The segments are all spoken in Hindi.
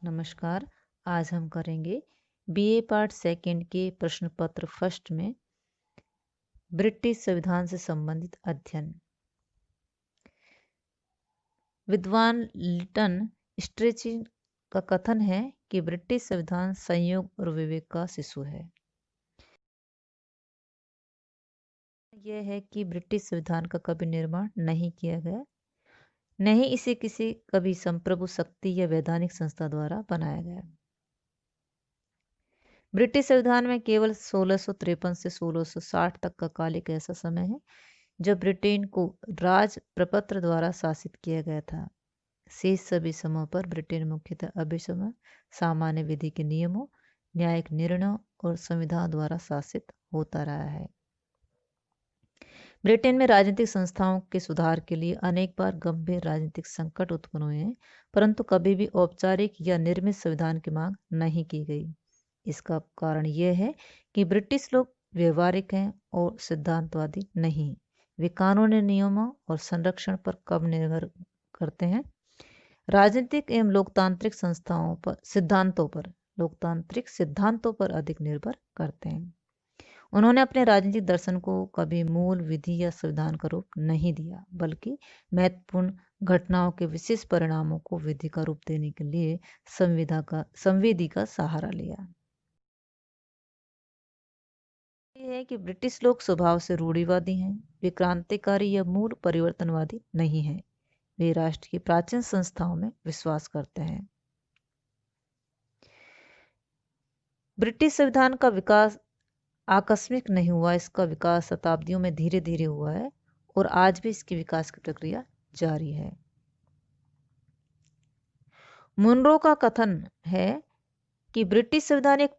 नमस्कार। आज हम करेंगे बीए पार्ट सेकंड के प्रश्न पत्र फर्स्ट में ब्रिटिश संविधान से संबंधित अध्ययन। विद्वान लिटन स्ट्रेचिंग का कथन है कि ब्रिटिश संविधान संयोग और विवेक का शिशु है। यह है कि ब्रिटिश संविधान का कभी निर्माण नहीं किया गया, न ही इसे किसी कभी संप्रभु शक्ति या वैधानिक संस्था द्वारा बनाया गया। ब्रिटिश संविधान में केवल 1653 से 1660 तक का काल एक ऐसा समय है जब ब्रिटेन को राज प्रपत्र द्वारा शासित किया गया था। शेष सभी समय पर ब्रिटेन मुख्यतः अभिसमय, सामान्य विधि के नियमों, न्यायिक निर्णयों और संविधान द्वारा शासित होता रहा है। ब्रिटेन में राजनीतिक संस्थाओं के सुधार के लिए अनेक बार गंभीर राजनीतिक संकट उत्पन्न हुए हैं, परंतु कभी भी औपचारिक या निर्मित संविधान की मांग नहीं की गई। इसका कारण यह है कि ब्रिटिश लोग व्यवहारिक हैं और सिद्धांतवादी नहीं। वे कानूनी नियमों और संरक्षण पर कम निर्भर करते हैं, राजनीतिक एवं लोकतांत्रिक सिद्धांतों पर अधिक निर्भर करते हैं। उन्होंने अपने राजनीतिक दर्शन को कभी मूल विधि या संविधान का रूप नहीं दिया, बल्कि महत्वपूर्ण घटनाओं के विशेष परिणामों को विधि का रूप देने के लिए संविधि का सहारा लिया। यह है कि ब्रिटिश लोग स्वभाव से रूढ़िवादी हैं। वे क्रांतिकारी या मूल परिवर्तनवादी नहीं हैं। वे राष्ट्र की प्राचीन संस्थाओं में विश्वास करते हैं। ब्रिटिश संविधान का विकास आकस्मिक नहीं हुआ, इसका विकास शताब्दियों में धीरे धीरे हुआ है और आज भी इसके विकास की प्रक्रिया जारी है। मुनरो का कथन है कि ब्रिटिश संविधान एक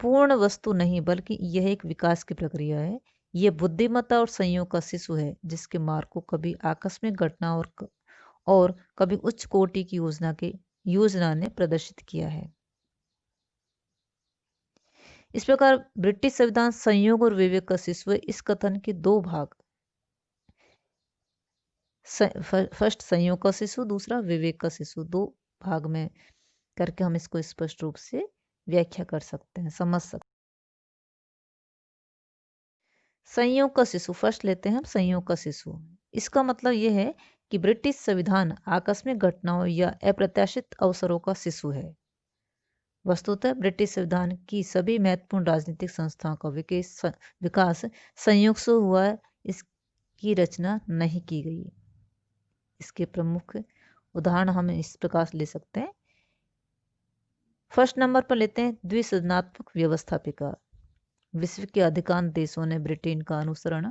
पूर्ण वस्तु नहीं, बल्कि यह एक विकास की प्रक्रिया है। यह बुद्धिमत्ता और संयोग का शिशु है, जिसके मार्ग को कभी आकस्मिक घटना और कभी उच्च कोटि की योजना ने प्रदर्शित किया है। इस प्रकार ब्रिटिश संविधान संयोग और विवेक का शिशु है। इस कथन के दो भाग, फर्स्ट संयोग का शिशु, दूसरा विवेक का शिशु, दो भाग में करके हम इसको स्पष्ट रूप से व्याख्या कर सकते हैं, समझ सकते हैं। संयोग का शिशु फर्स्ट लेते हैं हम। संयोग का शिशु, इसका मतलब यह है कि ब्रिटिश संविधान आकस्मिक घटनाओं या अप्रत्याशित अवसरों का शिशु है। वस्तुतः ब्रिटिश संविधान की सभी महत्वपूर्ण राजनीतिक संस्थाओं का विकास संयोग से हुआ है, इसकी रचना नहीं की गई। इसके प्रमुख उदाहरण हम इस प्रकार ले सकते हैं। फर्स्ट नंबर पर लेते हैं द्विसदनात्मक व्यवस्थापिका। विश्व के अधिकांश देशों ने ब्रिटेन का अनुसरण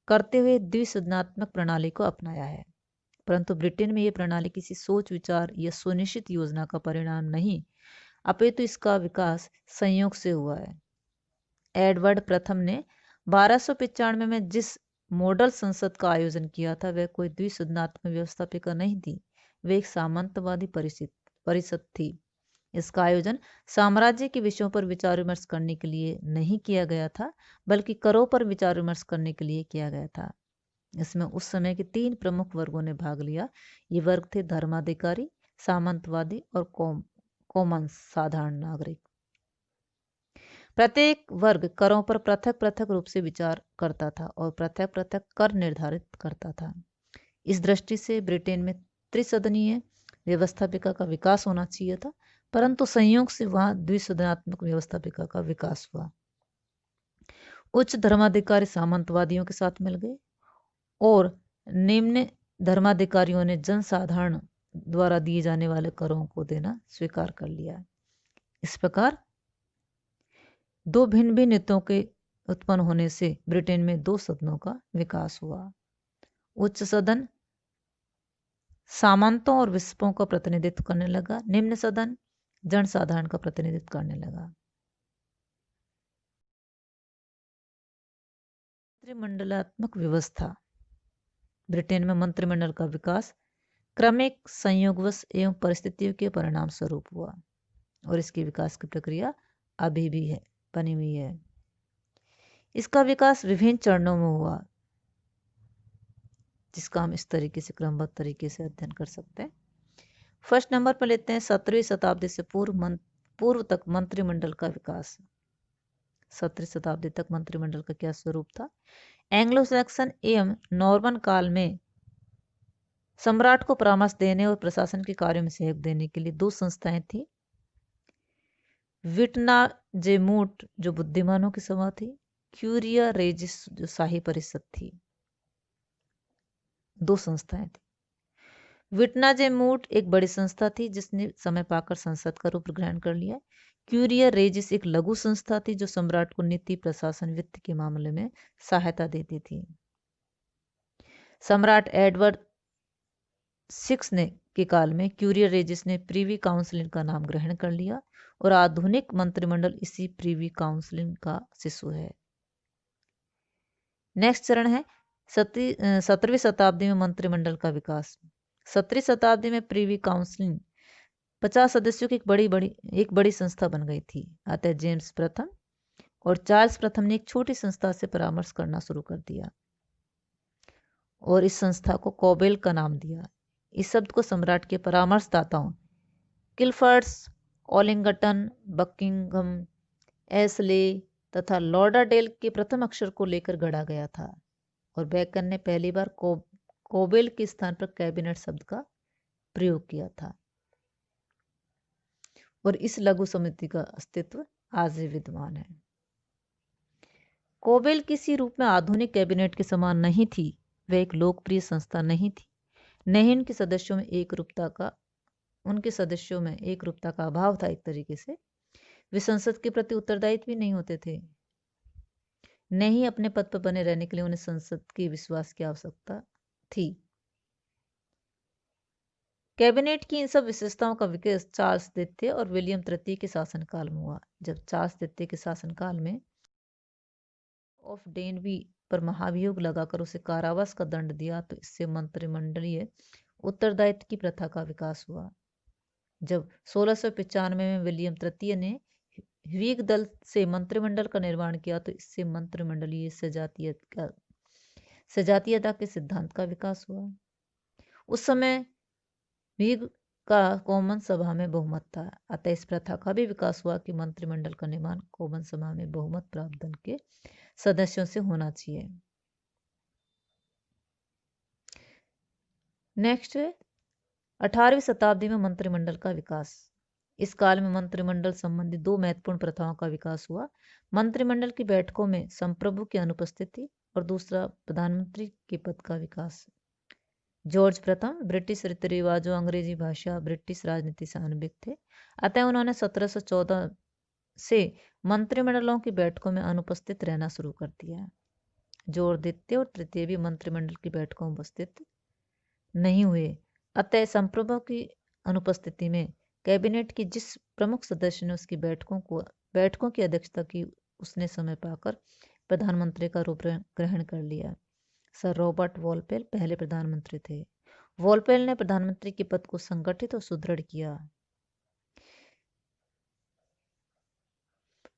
करते हुए द्विसदनात्मक प्रणाली को अपनाया है, परंतु ब्रिटेन में यह प्रणाली किसी सोच विचार या सुनिश्चित योजना का परिणाम नहीं, अपितु इसका विकास संयोग से हुआ है। एडवर्ड प्रथम ने 1295 में जिस मॉडल संसद का आयोजन किया था, वह कोई द्विसदनात्मक व्यवस्थापिका नहीं थी, वह एक सामंतवादी परिषद थी। इसका आयोजन साम्राज्य के विषयों पर विचार विमर्श करने के लिए नहीं किया गया था, बल्कि करों पर विचार विमर्श करने के लिए किया गया था। इसमें उस समय के 3 प्रमुख वर्गों ने भाग लिया। ये वर्ग थे धर्माधिकारी, सामंतवादी और कॉमन्स, साधारण नागरिक। प्रत्येक वर्ग करों पर पृथक पृथक रूप से विचार करता था और पृथक पृथक कर निर्धारित करता था। इस दृष्टि से ब्रिटेन में त्रिसदनीय व्यवस्थापिका का विकास होना चाहिए था, परंतु संयोग से वहां द्विसदनात्मक व्यवस्थापिका का विकास हुआ। उच्च धर्माधिकारी सामंतवादियों के साथ मिल गए और निम्न धर्माधिकारियों ने जनसाधारण द्वारा दिए जाने वाले करों को देना स्वीकार कर लिया। इस प्रकार दो भिन्न भिन्न हितों के उत्पन्न होने से ब्रिटेन में 2 सदनों का विकास हुआ। उच्च सदन सामंतों और विस्पों का प्रतिनिधित्व करने लगा, निम्न सदन जनसाधारण का प्रतिनिधित्व करने लगा। मंत्रिमंडलात्मक व्यवस्था। ब्रिटेन में मंत्रिमंडल का विकास क्रमिक, संयोगवश एवं परिस्थितियों के परिणाम स्वरूप हुआ और इसके विकास की प्रक्रिया अभी भी बनी हुई है। इसका विकास विभिन्न चरणों में हुआ, जिसका हम इस तरीके से क्रमबद्ध तरीके से अध्ययन कर सकते हैं। फर्स्ट नंबर पर लेते हैं 17वीं शताब्दी से पूर्व तक मंत्रिमंडल का विकास। 17वीं शताब्दी तक मंत्रिमंडल का क्या स्वरूप था? एंग्लो सैक्सन एवं नॉर्मन काल में सम्राट को परामर्श देने और प्रशासन के कार्यों में सहयोग देने के लिए दो संस्थाएं थी। विटनाजेमूट जो बुद्धिमानों की सभा थी, क्यूरिया रेजिस जो शाही परिषद थी। दो संस्थाएं थी। विटनाजेमूट एक बड़ी संस्था थी जिसने समय पाकर संसद का रूप ग्रहण कर लिया। क्यूरिया रेजिस एक लघु संस्था थी जो सम्राट को नीति, प्रशासन, वित्त के मामले में सहायता देती थी। सम्राट एडवर्ड VI के काल में क्यूरिया रेजिस ने प्रीवी काउंसिल का नाम ग्रहण कर लिया और आधुनिक मंत्रिमंडल इसी प्रीवी काउंसिल का शिशु है। नेक्स्ट चरण है 17वीं शताब्दी में मंत्रिमंडल का विकास। 17वीं शताब्दी में प्रीवी काउंसिल 50 सदस्यों की एक बड़ी संस्था बन गई थी। अतः जेम्स प्रथम और चार्ल्स प्रथम ने एक छोटी संस्था से परामर्श करना शुरू कर दिया और इस संस्था को कोबेल का नाम दिया। इस शब्द को सम्राट के परामर्शदाताओं किलफर्ट्स, ओलिंगटन, बकिंघम, एसले तथा लॉर्डाडेल के प्रथम अक्षर को लेकर गढ़ा गया था और बेकन ने पहली बार कोबेल के स्थान पर कैबिनेट शब्द का प्रयोग किया था और इस लघु समिति का अस्तित्व आज भी विद्यमान है। कोबेल किसी रूप में आधुनिक कैबिनेट के समान नहीं थी। वह एक लोकप्रिय संस्था नहीं थी। नहीं उनके सदस्यों में एकरूपता का अभाव था। एक तरीके से वे संसद के प्रति उत्तरदायित्व भी नहीं होते थे। नहीं अपने पद पर बने रहने के लिए उन्हें संसद के विश्वास की आवश्यकता थी। कैबिनेट की इन सब विशेषताओं का विकास चार्ल्स द्वितीय और विलियम तृतीय के शासनकाल में हुआ। जब चार्ल्स द्वितीय के शासनकाल में ऑफ डेनबी पर महाभियोग लगाकर उसे कारावास का दंड दिया तो इससे मंत्रिमंडलीय उत्तरदायित्व की प्रथा का विकास हुआ। जब 1695 में विलियम तृतीय ने ह्वीग दल से मंत्रिमंडल का निर्माण किया तो इससे मंत्रिमंडलीय सजातीयता के सिद्धांत का विकास हुआ। उस समय ह्वीग का कॉमन सभा में बहुमत था। अतः इस प्रथा का भी विकास हुआ कि मंत्रिमंडल का निर्माण कॉमन सभा में बहुमत प्राप्त दल के सदस्यों से होना चाहिए। नेक्स्ट है 18वीं शताब्दी में मंत्रिमंडल का विकास। इस काल में मंत्रिमंडल संबंधी दो महत्वपूर्ण प्रथाओं का विकास हुआ। मंत्रिमंडल की बैठकों में संप्रभु की अनुपस्थिति और दूसरा प्रधानमंत्री के पद का विकास। जॉर्ज प्रथम ब्रिटिश रीति रिवाजों, अंग्रेजी भाषा, ब्रिटिश राजनीति से अनभिज्ञ थे। अतः उन्होंने 1714 से मंत्रिमंडलों की बैठकों में अनुपस्थित रहना शुरू कर दिया। जॉर्ज द्वितीय और तृतीय भी मंत्रिमंडल की बैठकों में उपस्थित नहीं हुए। अतः संप्रभु की अनुपस्थिति में कैबिनेट की जिस प्रमुख सदस्य ने उसकी बैठकों की अध्यक्षता की उसने समय पाकर प्रधानमंत्री का रूप ग्रहण कर लिया। सर रॉबर्ट वॉलपेल पहले प्रधानमंत्री थे। वॉलपेल ने प्रधानमंत्री के पद को संगठित और सुदृढ़ किया।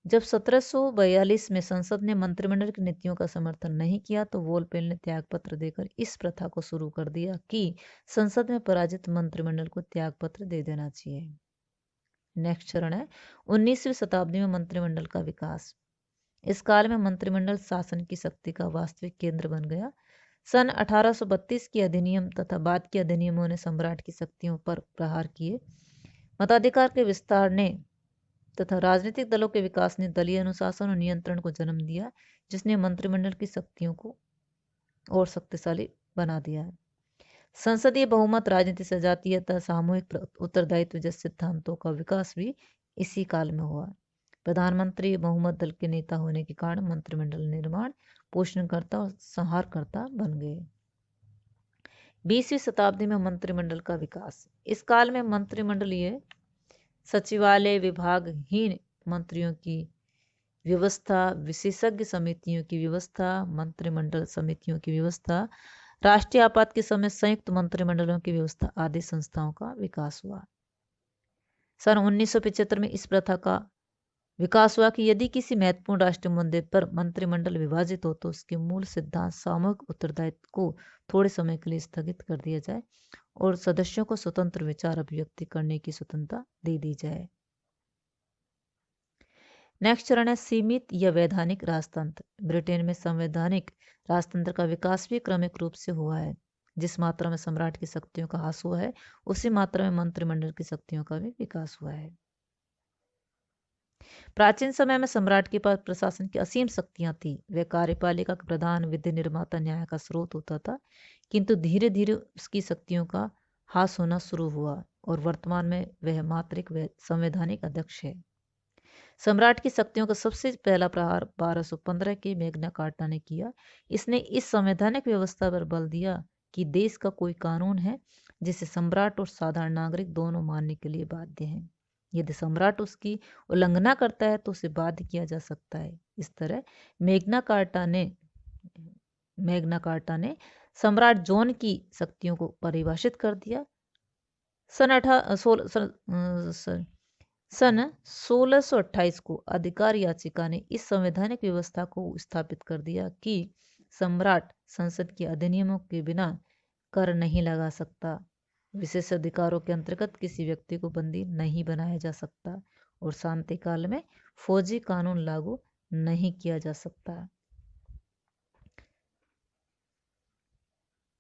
जब 1742 में संसद ने मंत्रिमंडल की नीतियों का समर्थन नहीं किया तो वॉलपेल ने त्यागपत्र देकर इस प्रथा को शुरू कर दिया कि संसद में पराजित मंत्रिमंडल को त्यागपत्र दे देना चाहिए। नेक्स्ट चरण है 19वीं शताब्दी में मंत्रिमंडल का विकास। इस काल में मंत्रिमंडल शासन की शक्ति का वास्तविक केंद्र बन गया। सन 1832 के अधिनियम तथा बाद के अधिनियमों ने सम्राट की शक्तियों पर प्रहार किए। मताधिकार के विस्तार ने तथा राजनीतिक दलों के विकास ने दलीय अनुशासन और नियंत्रण को जन्म दिया, जिसने मंत्रिमंडल की शक्तियों को और शक्तिशाली बना दिया है। संसदीय बहुमत, राजनीति, सजातीयता, सामूहिक उत्तरदायित्व जैसे सिद्धांतों का विकास भी इसी काल में हुआ। प्रधानमंत्री बहुमत दल के नेता होने के कारण मंत्रिमंडल निर्माण, पोषणकर्ता और संहारकर्ता बन गए। 20वीं शताब्दी में मंत्रिमंडल का विकास। इस काल में मंत्रिमंडलीय सचिवालय, विभागहीन मंत्रियों की व्यवस्था, विशेषज्ञ समितियों की व्यवस्था, मंत्रिमंडल समितियों की व्यवस्था, राष्ट्रीय आपात के समय संयुक्त मंत्रिमंडलों की व्यवस्था आदि संस्थाओं का विकास हुआ। सन 1975 में इस प्रथा का विकास हुआ कि यदि किसी महत्वपूर्ण राष्ट्रीय मुद्दे पर मंत्रिमंडल विभाजित हो तो उसके मूल सिद्धांत सामूहिक उत्तरदायित्व को थोड़े समय के लिए स्थगित कर दिया जाए और सदस्यों को स्वतंत्र विचार अभिव्यक्ति करने की स्वतंत्रता दे दी जाए। नेक्स्ट चरण है सीमित या वैधानिक राजतंत्र। ब्रिटेन में संवैधानिक राजतंत्र का विकास भी क्रमिक रूप से हुआ है। जिस मात्रा में सम्राट की शक्तियों का ह्रास हुआ है उसी मात्रा में मंत्रिमंडल की शक्तियों का भी विकास हुआ है। प्राचीन समय में सम्राट के पास प्रशासन की असीम शक्तियां थी। वह कार्यपालिका का प्रधान, विधि निर्माता, न्याय का स्रोत होता था। किंतु धीरे धीरे उसकी शक्तियों का ह्रास होना शुरू हुआ और वर्तमान में वह मात्र एक संवैधानिक अध्यक्ष है। सम्राट की शक्तियों का सबसे पहला प्रहार 1215 के मैग्ना कार्टा ने किया। इसने इस संवैधानिक व्यवस्था पर बल दिया कि देश का कोई कानून है जिसे सम्राट और साधारण नागरिक दोनों मानने के लिए बाध्य हैं। यदि सम्राट उसकी उल्लंघना करता है तो उसे बाध्य किया जा सकता है। इस तरह मैग्ना कार्टा ने सम्राट जॉन की शक्तियों को परिभाषित कर दिया। सन 1628 को अधिकार याचिका ने इस संवैधानिक व्यवस्था को स्थापित कर दिया कि सम्राट संसद के अधिनियमों के बिना कर नहीं लगा सकता, विशेष अधिकारों के अंतर्गत किसी व्यक्ति को बंदी नहीं बनाया जा सकता और शांति काल में फौजी कानून लागू नहीं किया जा सकता।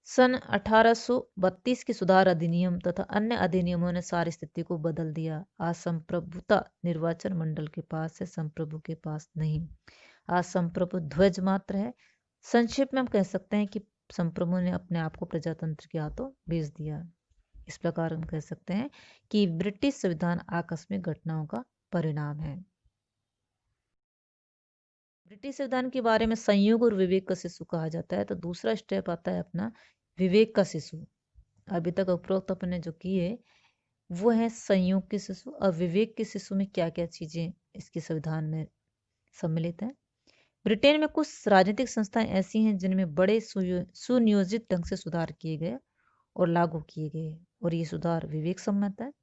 सन 1832 के सुधार अधिनियम तथा अन्य अधिनियमों ने सारी स्थिति को बदल दिया। आज संप्रभुता निर्वाचन मंडल के पास है, संप्रभु के पास नहीं। आज संप्रभु ध्वज मात्र है। संक्षेप में हम कह सकते हैं कि संप्रभु ने अपने आप को प्रजातंत्र के हाथों बेच दिया। इस प्रकार हम कह सकते हैं कि ब्रिटिश संविधान आकस्मिक घटनाओं का परिणाम है। ब्रिटिश संविधान के बारे में संयोग और विवेक का शिशु कहा जाता है। तो दूसरा स्टेप आता है अपना विवेक का शिशु। अभी तक उपरोक्त अपने जो किए वो है संयोग के शिशु। और विवेक के शिशु में क्या क्या चीजें इसके संविधान में सम्मिलित हैं। ब्रिटेन में कुछ राजनीतिक संस्थाएं ऐसी हैं जिनमें बड़े सुनियोजित ढंग से सुधार किए गए और लागू किए गए और ये सुधार विवेक सम्मत है।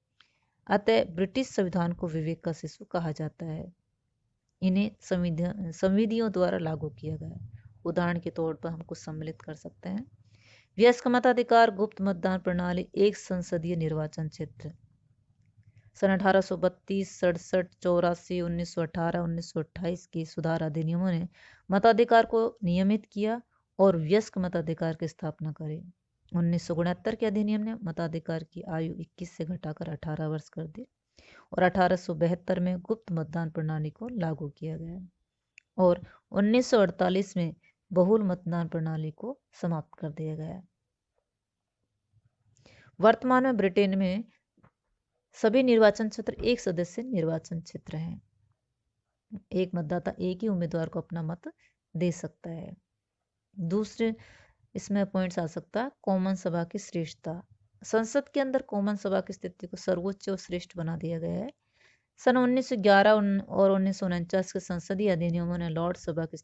अतः ब्रिटिश संविधान को विवेक का शिशु कहा जाता है। इन्हें संविधियों द्वारा लागू किया गया। उदाहरण के तौर पर हम कुछ सम्मिलित कर सकते हैं। वयस्क मताधिकार, गुप्त मतदान प्रणाली, एक संसदीय निर्वाचन क्षेत्र। सन 1832, 67, 84, 1918, 1928 के सुधार अधिनियमों ने मताधिकार को नियमित किया और वयस्क मताधिकार की स्थापना करी। 1969 के अधिनियम ने मताधिकार की आयु 21 से घटाकर 18 वर्ष कर दी और 1872 में गुप्त मतदान प्रणाली को लागू किया गया और 1948 में बहुल मतदान प्रणाली को समाप्त कर दिया गया। वर्तमान में ब्रिटेन में सभी निर्वाचन क्षेत्र एक सदस्य निर्वाचन क्षेत्र हैं। एक मतदाता एक ही उम्मीदवार को अपना मत दे सकता है। दूसरे इसमें पॉइंट्स आ सकता है कॉमन सभा की श्रेष्ठता। संसद के अंदर कॉमन सभा की स्थिति को सर्वोच्च और श्रेष्ठ बना दिया गया है। सन 1911 और 1949 के संसदीय अधिनियमों ने लॉर्ड सभा की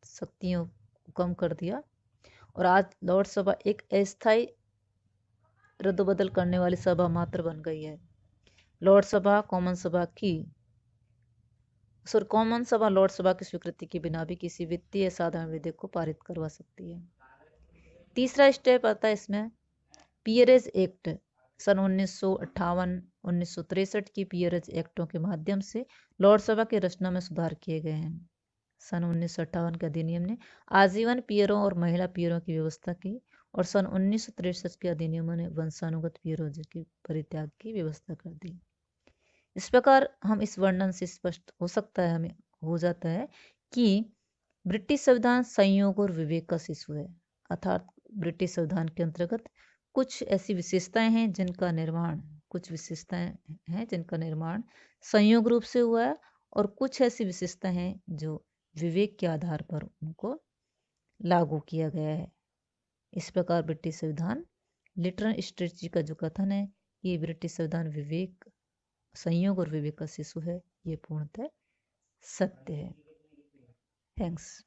शक्तियों को कम कर दिया और आज लॉर्ड सभा एक अस्थायी रद्दबदल करने वाली सभा मात्र बन गई है। लॉर्ड सभा कॉमन सभा लॉर्ड सभा की स्वीकृति के बिना भी किसी वित्तीय साधारण विधेयक को पारित करवा सकती है। तीसरा स्टेप आता है इसमें पियरेज एक्ट। सन 1958, 1963 की पियरेज एक्टों के माध्यम से लॉर्ड सभा की रचना में सुधार किए गए हैं। सन 1958 के अधिनियम ने आजीवन पियरों और महिला पियरों की व्यवस्था की और सन 1963 के अधिनियमों ने वंशानुगत पियरों के परित्याग की व्यवस्था कर दी। इस प्रकार हम इस वर्णन से स्पष्ट हो सकता है, हमें हो जाता है कि ब्रिटिश संविधान संयोग और विवेक का शिशु है। अर्थात ब्रिटिश संविधान के अंतर्गत कुछ ऐसी विशेषताएं हैं जिनका निर्माण संयोग रूप से हुआ है और कुछ ऐसी विशेषताएं हैं जो विवेक के आधार पर उनको लागू किया गया है। इस प्रकार ब्रिटिश संविधान लिटरल स्ट्रेटजी का जो कथन है ये ब्रिटिश संविधान संयोग और विवेक का शिशु है, ये पूर्णतः सत्य है। थैंक्स।